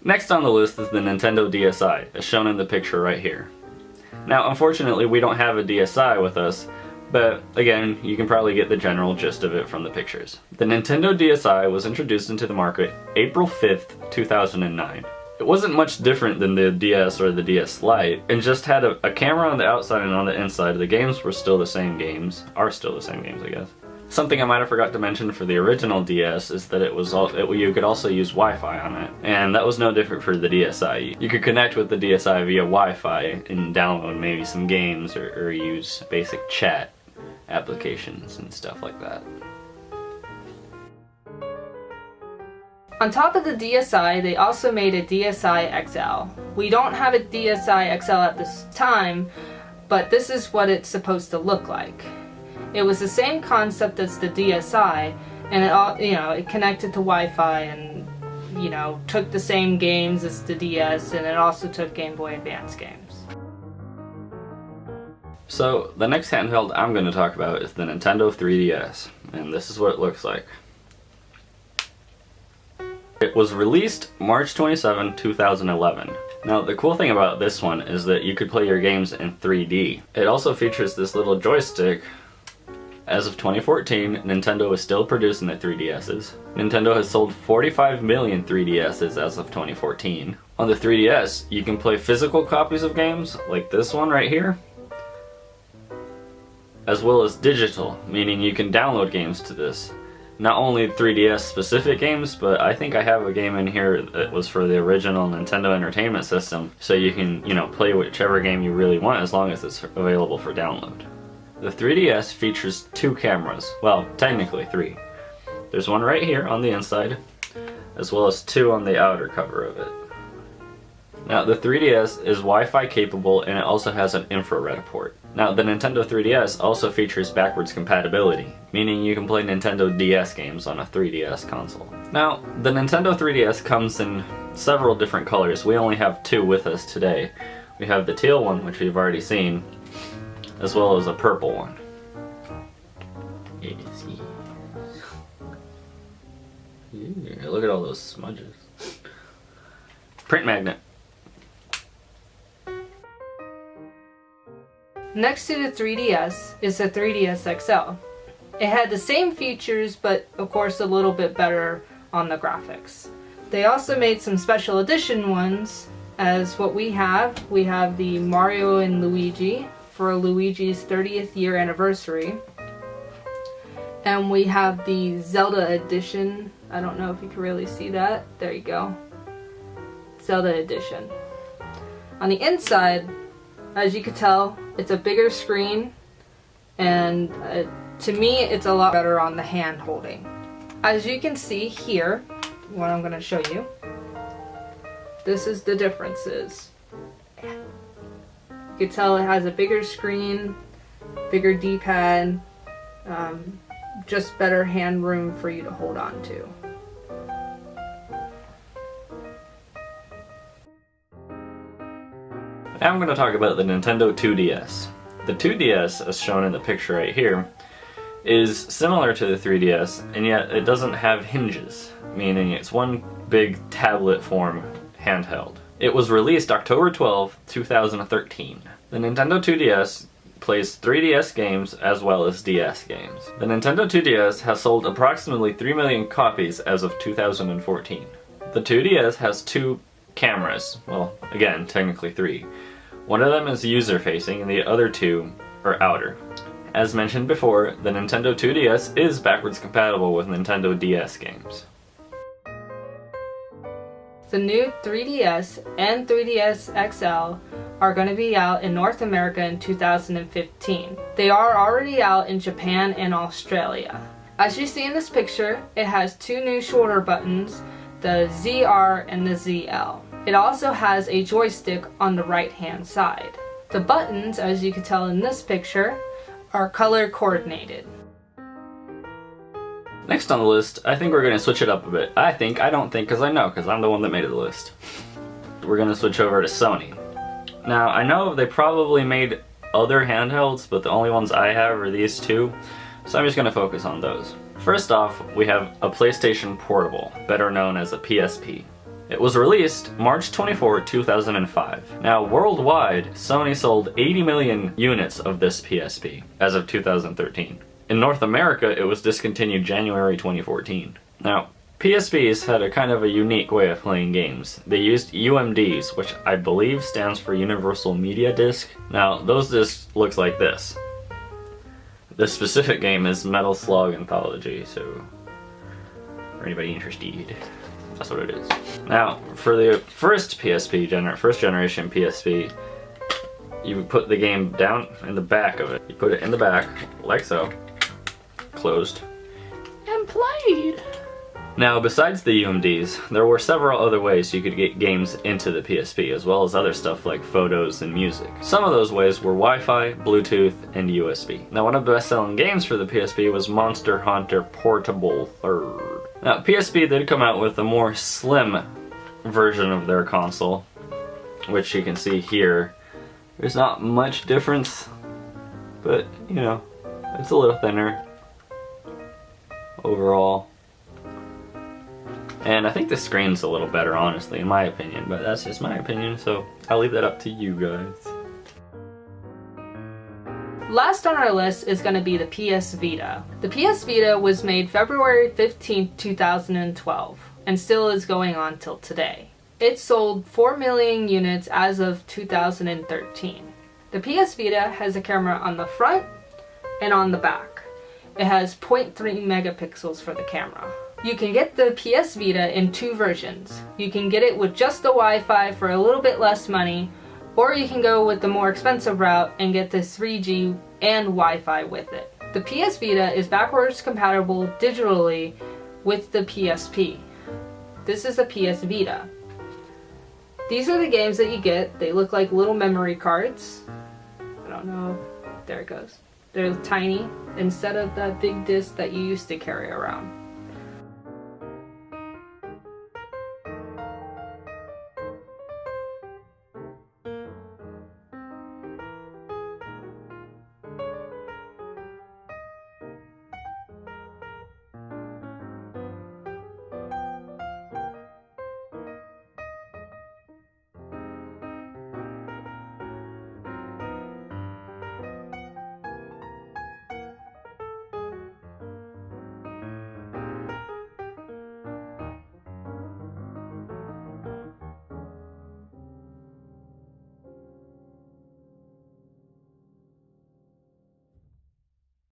Next on the list is the Nintendo DSi, as shown in the picture right here. Now, unfortunately, we don't have a DSi with us, but again, you can probably get the general gist of it from the pictures. The Nintendo DSi was introduced into the market April 5th, 2009. It wasn't much different than the DS or the DS Lite, and just had a camera on the outside and on the inside. The games were still the same games, I guess. Something I might have forgot to mention for the original DS is that you could also use Wi-Fi on it, and that was no different for the DSi. You could connect with the DSi via Wi-Fi and download maybe some games or use basic chat applications and stuff like that. On top of the DSi, they also made a DSi XL. We don't have a DSi XL at this time, but this is what it's supposed to look like. It was the same concept as the DSi, and it connected to Wi-Fi and took the same games as the DS, and it also took Game Boy Advance games. So the next handheld I'm going to talk about is the Nintendo 3DS, and this is what it looks like. It was released March 27, 2011. Now the cool thing about this one is that you could play your games in 3D. It also features this little joystick. As of 2014, Nintendo is still producing the 3DSs. Nintendo has sold 45 million 3DSs as of 2014. On the 3DS, you can play physical copies of games, like this one right here, as well as digital, meaning you can download games to this. Not only 3DS specific games, but I think I have a game in here that was for the original Nintendo Entertainment System, so you can, play whichever game you really want as long as it's available for download. The 3DS features two cameras, well, technically three. There's one right here on the inside, as well as two on the outer cover of it. Now, the 3DS is Wi-Fi capable, and it also has an infrared port. Now, the Nintendo 3DS also features backwards compatibility, meaning you can play Nintendo DS games on a 3DS console. Now, the Nintendo 3DS comes in several different colors. We only have two with us today. We have the teal one, which we've already seen, as well as a purple one. Yeah, look at all those smudges. Print magnet. Next to the 3DS is the 3DS XL. It had the same features, but of course a little bit better on the graphics. They also made some special edition ones, as what we have. We have the Mario and Luigi for Luigi's 30th year anniversary. And we have the Zelda edition. I don't know if you can really see that. There you go. Zelda edition. On the inside, as you can tell, it's a bigger screen, and to me it's a lot better on the hand holding. As you can see here, what I'm going to show you, this is the differences. You can tell it has a bigger screen, bigger D-pad, just better hand room for you to hold on to. Now I'm going to talk about the Nintendo 2DS. The 2DS, as shown in the picture right here, is similar to the 3DS, and yet it doesn't have hinges, meaning it's one big tablet form handheld. It was released October 12, 2013. The Nintendo 2DS plays 3DS games as well as DS games. The Nintendo 2DS has sold approximately 3 million copies as of 2014. The 2DS has two cameras, well, again, technically three. One of them is user-facing and the other two are outer. As mentioned before, the Nintendo 2DS is backwards compatible with Nintendo DS games. The new 3DS and 3DS XL are going to be out in North America in 2015. They are already out in Japan and Australia. As you see in this picture, it has two new shoulder buttons, the ZR and the ZL. It also has a joystick on the right hand side. The buttons, as you can tell in this picture, are color coordinated. Next on the list, I think we're going to switch it up a bit. I don't think, because I know, because I'm the one that made the list. We're going to switch over to Sony. Now, I know they probably made other handhelds, but the only ones I have are these two, so I'm just going to focus on those. First off, we have a PlayStation Portable, better known as a PSP. It was released March 24, 2005. Now, worldwide, Sony sold 80 million units of this PSP as of 2013. In North America, it was discontinued January 2014. Now, PSPs had a kind of a unique way of playing games. They used UMDs, which I believe stands for Universal Media Disc. Now, those discs looks like this. This specific game is Metal Slug Anthology, so for anybody interested, that's what it is. Now, for the first generation PSP, you would put the game down in the back of it. You put it in the back, like so, closed, and played. Now, besides the UMDs, there were several other ways you could get games into the PSP, as well as other stuff like photos and music. Some of those ways were Wi-Fi, Bluetooth, and USB. Now, one of the best-selling games for the PSP was Monster Hunter Portable 3rd. Now, PSP did come out with a more slim version of their console, which you can see here. There's not much difference, but, you know, it's a little thinner overall. And I think the screen's a little better, honestly, in my opinion, but that's just my opinion, so I'll leave that up to you guys. Last on our list is going to be the PS Vita. The PS Vita was made February 15, 2012, and still is going on till today. It sold 4 million units as of 2013. The PS Vita has a camera on the front and on the back. It has 0.3 megapixels for the camera. You can get the PS Vita in two versions. You can get it with just the Wi-Fi for a little bit less money, or you can go with the more expensive route and get the 3G and Wi-Fi with it. The PS Vita is backwards compatible digitally with the PSP. This is the PS Vita. These are the games that you get. They look like little memory cards. I don't know. There it goes. They're tiny instead of that big disc that you used to carry around.